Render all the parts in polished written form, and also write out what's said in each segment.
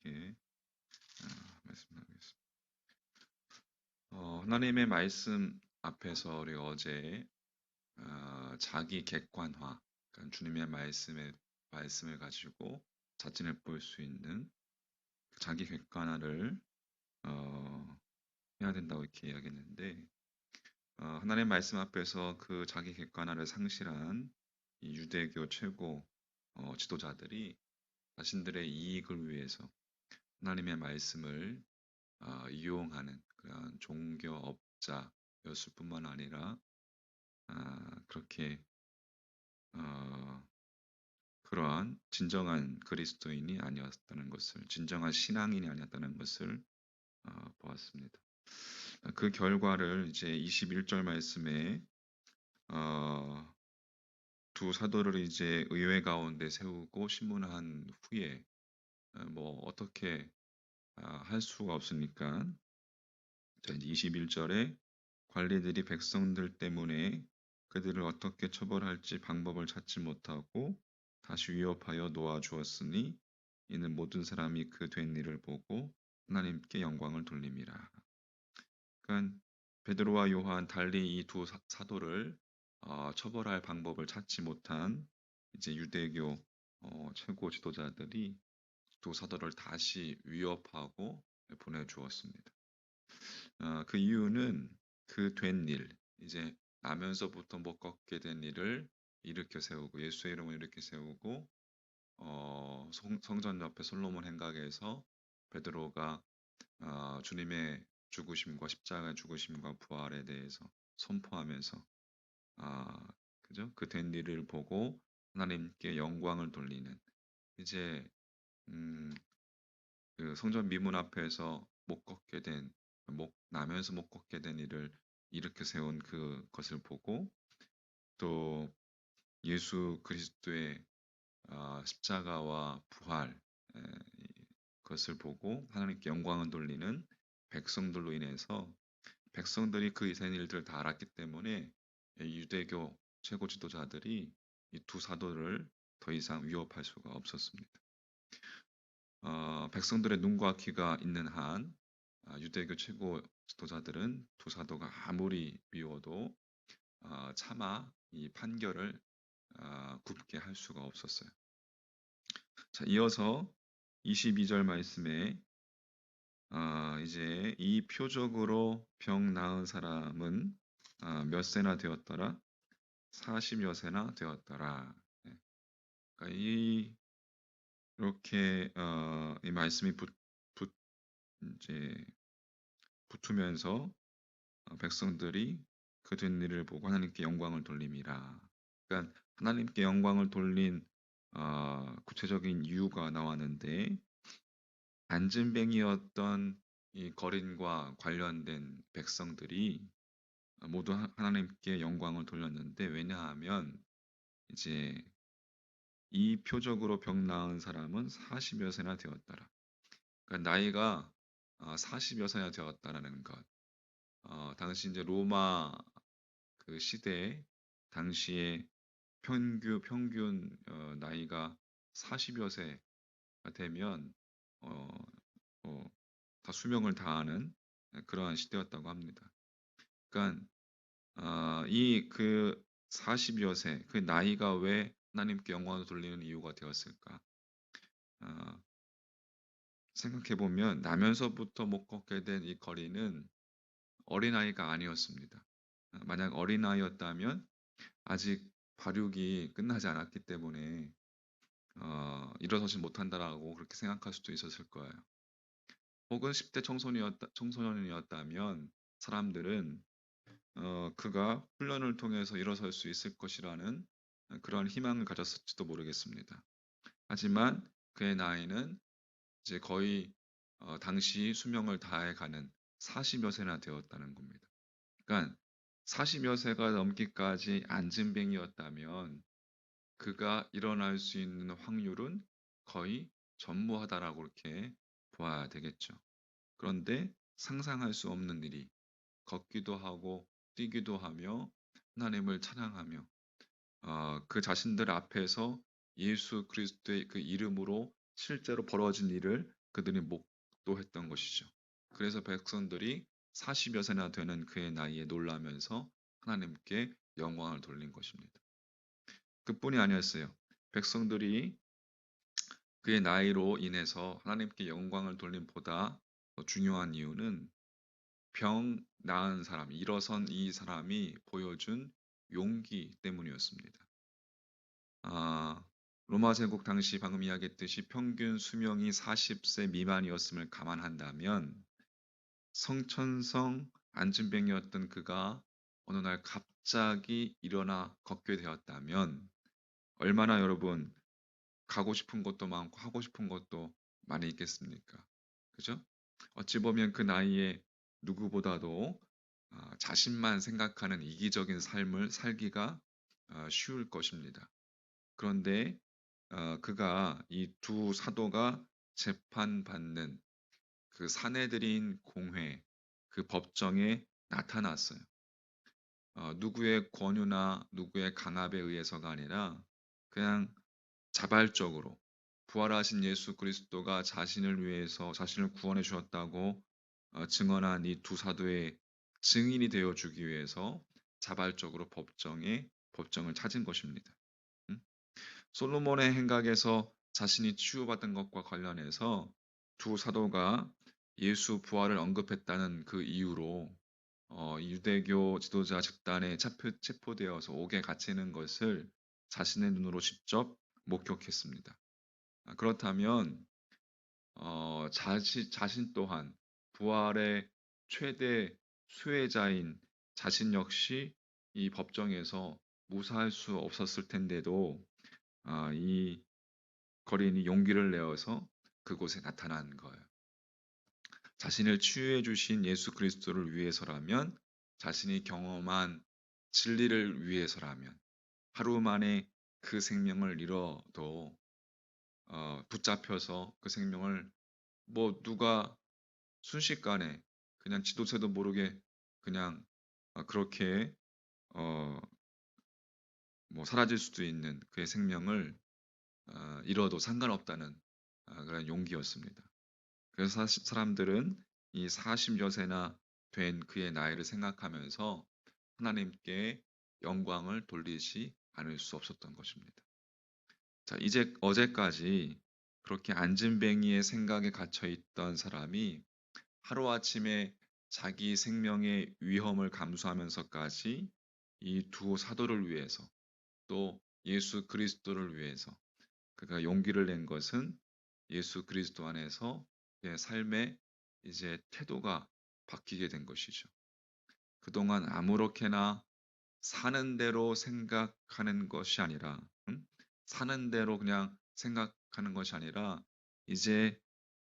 함께 말씀하겠습니다. 하나님의 말씀 앞에서 우리 어제 자기 객관화, 그러니까 주님의 말씀을 가지고 자신을 볼 수 있는 그 자기 객관화를 해야 된다고 이렇게 이야기했는데, 하나님의 말씀 앞에서 그 자기 객관화를 상실한 이 유대교 최고 지도자들이 자신들의 이익을 위해서 하나님의 말씀을 이용하는 그런 종교업자였을 뿐만 아니라 그렇게 어, 그러한 진정한 그리스도인이 아니었다는 것을, 진정한 신앙인이 아니었다는 것을 보았습니다. 그 결과를 이제 21절 말씀에 어, 두 사도를 이제 의회 가운데 세우고 신문한 후에 뭐 어떻게 할 수가 없으니까, 자 이제 21절에 관리들이 백성들 때문에 그들을 어떻게 처벌할지 방법을 찾지 못하고 다시 위협하여 놓아주었으니 이는 모든 사람이 그 된 일을 보고 하나님께 영광을 돌림이라. 그러니까 베드로와 요한 달리 이 두 사도를 처벌할 방법을 찾지 못한 이제 유대교 최고 지도자들이 두 사도를 다시 위협하고 보내주었습니다. 그 이유는 그 된 일, 이제 나면서부터 못 걷게 된 일을 일으켜 세우고 예수의 이름을 일으켜 세우고 성전 옆에 솔로몬 행각에서 베드로가 주님의 죽으심과 십자가의 죽으심과 부활에 대해서 선포하면서 그죠? 그 된 일을 보고 하나님께 영광을 돌리는, 이제 음, 그 성전 미문 앞에서 못 걷게 된, 나면서 못 걷게 된 일을 일으켜 세운 그것을 보고, 또 예수 그리스도의 십자가와 부활, 에, 그것을 보고 하나님께 영광을 돌리는 백성들로 인해서, 백성들이 그 이상 일들을 다 알았기 때문에 유대교 최고 지도자들이 이 두 사도를 더 이상 위협할 수가 없었습니다. 백성들의 눈과 귀가 있는 한 유대교 최고 지도자들은 두 사도가 아무리 미워도 차마 이 판결을 굽게 할 수가 없었어요. 자, 이어서 22절 말씀에 이제 이 표적으로 병 나은 사람은 몇 세나 되었더라? 40여 세나 되었더라. 네. 그러니까 이렇게 이 말씀이 이제 붙으면서 백성들이 그 된 일을 보고 하나님께 영광을 돌림이라. 그러니까 하나님께 영광을 돌린 구체적인 이유가 나왔는데, 안진뱅이였던 이 거린과 관련된 백성들이 모두 하나님께 영광을 돌렸는데, 왜냐하면 이제 이 표적으로 병 나은 사람은 40여 세나 되었더라. 그러니까 나이가 40여 세나 되었다라는 것. 당시 이제 로마 그 시대에 당시에 평균 나이가 40여 세가 되면 어, 다 수명을 다하는 그러한 시대였다고 합니다. 그러니까 이 그 40여 세, 그 나이가 왜 하나님께 영광을 돌리는 이유가 되었을까? 어, 생각해 보면 나면서부터 못 걷게 된 이 거리는 어린아이가 아니었습니다. 만약 어린아이였다면 아직 발육이 끝나지 않았기 때문에 일어서지 못한다라고 그렇게 생각할 수도 있었을 거예요. 혹은 10대 청소년이었다면 사람들은 그가 훈련을 통해서 일어설 수 있을 것이라는 그런 희망을 가졌을지도 모르겠습니다. 하지만 그의 나이는 이제 거의 당시 수명을 다해가는 40여 세나 되었다는 겁니다. 그러니까 40여 세가 넘기까지 안진뱅이였다면 그가 일어날 수 있는 확률은 거의 전무하다라고 이렇게 보아야 되겠죠. 그런데 상상할 수 없는 일이, 걷기도 하고 뛰기도 하며 하나님을 찬양하며 그 자신들 앞에서 예수 그리스도의 그 이름으로 실제로 벌어진 일을 그들이 목도했던 것이죠. 그래서 백성들이 40여 세나 되는 그의 나이에 놀라면서 하나님께 영광을 돌린 것입니다. 그뿐이 아니었어요. 백성들이 그의 나이로 인해서 하나님께 영광을 돌림보다 더 중요한 이유는 병 나은 사람, 일어선 이 사람이 보여준 용기 때문이었습니다. 아, 로마 제국 당시 방금 이야기했듯이 평균 수명이 40세 미만이었음을 감안한다면 성천성 안진뱅이었던 그가 어느 날 갑자기 일어나 걷게 되었다면 얼마나 여러분 가고 싶은 것도 많고 하고 싶은 것도 많이 있겠습니까? 그죠? 어찌 보면 그 나이에 누구보다도 자신만 생각하는 이기적인 삶을 살기가 쉬울 것입니다. 그런데 그가 이 두 사도가 재판받는 그 사내들인 공회, 그 법정에 나타났어요. 누구의 권유나 누구의 강압에 의해서가 아니라 그냥 자발적으로 부활하신 예수 그리스도가 자신을 위해서 자신을 구원해 주었다고 증언한 이 두 사도의 증인이 되어 주기 위해서 자발적으로 법정을 찾은 것입니다. 음? 솔로몬의 행각에서 자신이 치유받은 것과 관련해서 두 사도가 예수 부활을 언급했다는 그 이유로 이 유대교 지도자 집단에 체포되어서 옥에 갇히는 것을 자신의 눈으로 직접 목격했습니다. 그렇다면 자신 또한 부활의 최대 수혜자인 자신 역시 이 법정에서 무사할 수 없었을 텐데도 이 거린이 용기를 내어서 그곳에 나타난 거예요. 자신을 치유해 주신 예수 그리스도를 위해서라면, 자신이 경험한 진리를 위해서라면, 하루 만에 그 생명을 잃어도 붙잡혀서 그 생명을 뭐 누가 순식간에 그냥 지도새도 모르게 그냥 그렇게 어, 뭐 사라질 수도 있는 그의 생명을 잃어도 상관없다는 그런 용기였습니다. 그래서 사람들은 이 40여세나 된 그의 나이를 생각하면서 하나님께 영광을 돌리지 않을 수 없었던 것입니다. 자, 이제 어제까지 그렇게 안진뱅이의 생각에 갇혀 있던 사람이 하루아침에 자기 생명의 위험을 감수하면서까지 이 두 사도를 위해서, 또 예수 그리스도를 위해서 그가 용기를 낸 것은 예수 그리스도 안에서 그의 삶의 이제 태도가 바뀌게 된 것이죠. 그동안 아무렇게나 사는 대로 생각하는 것이 아니라, 사는 대로 그냥 생각하는 것이 아니라 이제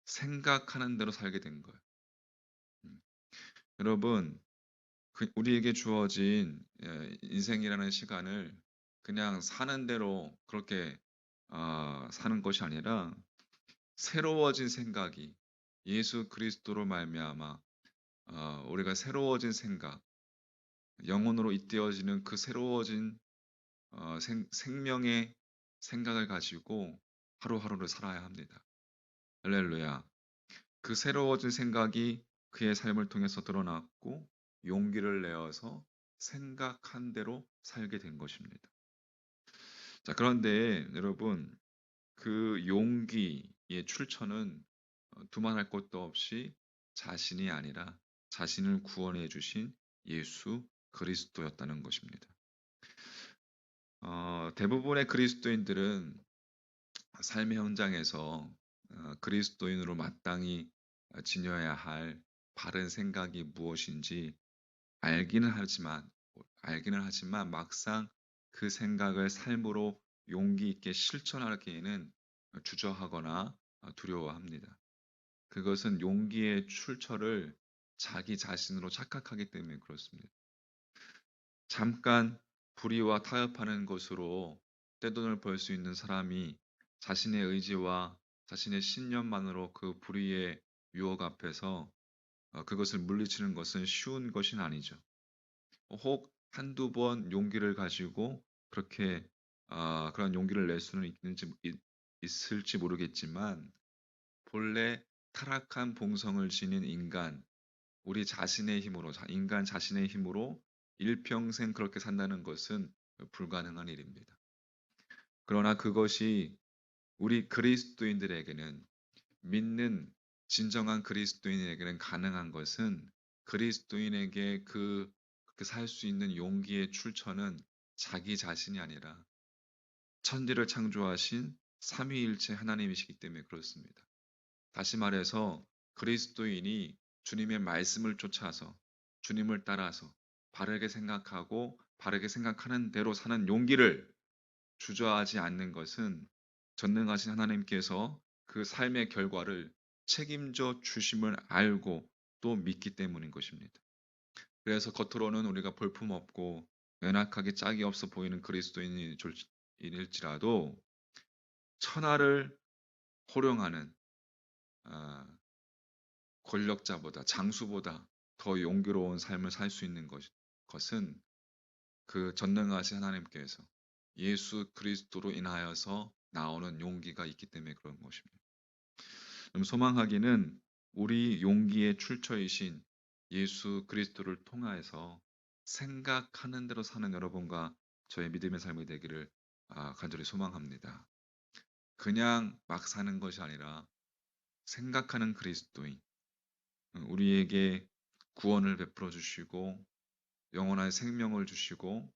생각하는 대로 살게 된 거예요. 음. 여러분, 우리에게 주어진 인생이라는 시간을 그냥 사는 대로 그렇게 사는 것이 아니라 새로워진 생각이 예수 그리스도로 말미암아 우리가 새로워진 생각, 영혼으로 잇대어지는 그 새로워진 생명의 생각을 가지고 하루하루를 살아야 합니다. 할렐루야. 그 새로워진 생각이 그의 삶을 통해서 드러났고 용기를 내어서 생각한 대로 살게 된 것입니다. 자, 그런데 여러분, 그 용기의 출처는 두말할 것도 없이 자신이 아니라 자신을 구원해 주신 예수 그리스도였다는 것입니다. 대부분의 그리스도인들은 삶의 현장에서 그리스도인으로 마땅히 지녀야 할 바른 생각이 무엇인지 알기는 하지만 막상 그 생각을 삶으로 용기 있게 실천하기에는 주저하거나 두려워합니다. 그것은 용기의 출처를 자기 자신으로 착각하기 때문에 그렇습니다. 잠깐 불의와 타협하는 것으로 떼돈을 벌 수 있는 사람이 자신의 의지와 자신의 신념만으로 그 불의의 유혹 앞에서 그것을 물리치는 것은 쉬운 것이 아니죠. 혹 한두 번 용기를 가지고 그렇게 그런 용기를 낼 수는 있을지 모르겠지만 본래 타락한 본성을 지닌 인간, 우리 자신의 힘으로, 인간 자신의 힘으로 일평생 그렇게 산다는 것은 불가능한 일입니다. 그러나 그것이 우리 그리스도인들에게는, 믿는 진정한 그리스도인에게는 가능한 것은, 그리스도인에게 그렇게 살 수 있는 용기의 출처는 자기 자신이 아니라 천지를 창조하신 삼위일체 하나님이시기 때문에 그렇습니다. 다시 말해서 그리스도인이 주님의 말씀을 쫓아서 주님을 따라서 바르게 생각하고 바르게 생각하는 대로 사는 용기를 주저하지 않는 것은 전능하신 하나님께서 그 삶의 결과를 책임져 주심을 알고 또 믿기 때문인 것입니다. 그래서 겉으로는 우리가 볼품없고 연약하게 짝이 없어 보이는 그리스도인일지라도 천하를 호령하는 아, 권력자보다, 장수보다 더 용기로운 삶을 살 수 있는 것은 그 전능하신 하나님께서 예수 그리스도로 인하여서 나오는 용기가 있기 때문에 그런 것입니다. 그럼 소망하기는 우리 용기의 출처이신 예수 그리스도를 통하여서 생각하는 대로 사는 여러분과 저의 믿음의 삶이 되기를 간절히 소망합니다. 그냥 막 사는 것이 아니라 생각하는 그리스도인, 우리에게 구원을 베풀어 주시고 영원한 생명을 주시고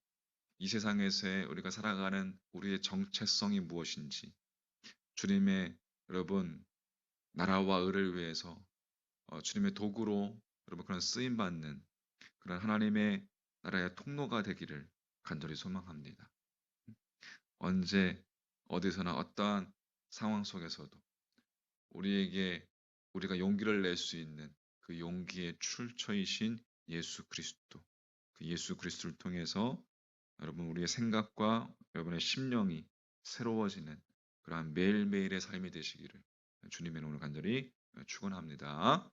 이 세상에서의 우리가 살아가는 우리의 정체성이 무엇인지, 주님의 여러분 나라와 의를 위해서 주님의 도구로 여러분 그런 쓰임 받는 그런 하나님의 나라의 통로가 되기를 간절히 소망합니다. 언제 어디서나 어떠한 상황 속에서도 우리에게 우리가 용기를 낼 수 있는 그 용기의 출처이신 예수 그리스도, 그 예수 그리스도를 통해서 여러분 우리의 생각과 여러분의 심령이 새로워지는 그러한 매일매일의 삶이 되시기를 주님의 이름으로 간절히 축원합니다.